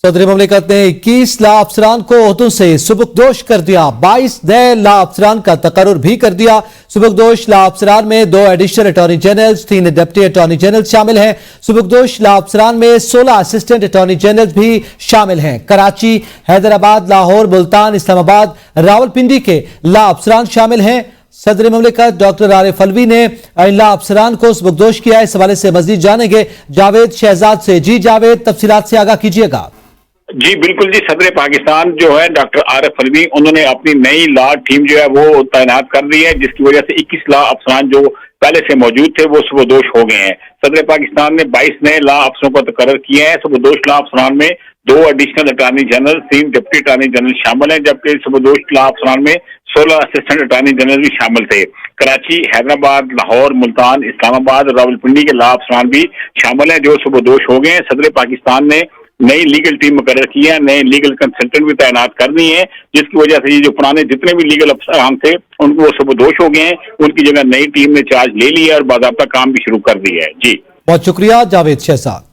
सदर ममलिकत ने 21 ला अफसरान को ओहदों से सुबुकदोश कर दिया। 22 नए ला अफसरान का तकर्रुर भी कर दिया। सुबुकदोश ला अफसरान में 2 additional attorney general, 3 deputy attorney general शामिल हैं। सुबुकदोश ला अफसरान में 16 असिस्टेंट अटॉर्नी जनरल भी शामिल हैं। कराची, हैदराबाद, लाहौर, मुल्तान, इस्लामाबाद, रावलपिंडी के ला अफसरान शामिल हैं। सदर ममलिकत डॉक्टर आरिफ अलवी ने इन ला अफसरान को सुबुकदोश किया। इस हवाले से मजीद जानेंगे जावेद शहजाद से। जी जावेद, तफसीलात से आगाह कीजिएगा। जी बिल्कुल जी, सदर पाकिस्तान जो है डॉक्टर आरिफ अलवी, उन्होंने अपनी नई ला टीम जो है वो तैनात कर दी है, जिसकी वजह से 21 ला अफसरान जो पहले से मौजूद थे वो सुबुकदोश हो गए हैं। सदर पाकिस्तान ने 22 नए ला अफसरों को तकर्रर किए हैं। सुबुकदोश ला अफसरान में 2 additional attorney general, 3 deputy attorney general शामिल हैं, जबकि सुबुकदोश ला अफसरान में 16 असिस्टेंट अटॉर्नी जनरल भी शामिल थे। कराची, हैदराबाद, लाहौर, मुल्तान, इस्लामाबाद और रावलपिंडी के ला अफसरान भी शामिल हैं जो सुबुकदोश हो गए हैं। सदर पाकिस्तान ने नई लीगल टीम मुकर्रर की है, नए लीगल कंसल्टेंट भी तैनात कर दी है, जिसकी वजह से ये जो पुराने जितने भी लीगल अफसरान थे उनको वो सुबुकदोश हो गए हैं। उनकी जगह नई टीम ने चार्ज ले लिया और बाकायदा काम भी शुरू कर दिया है। जी बहुत शुक्रिया जावेद शहजाद।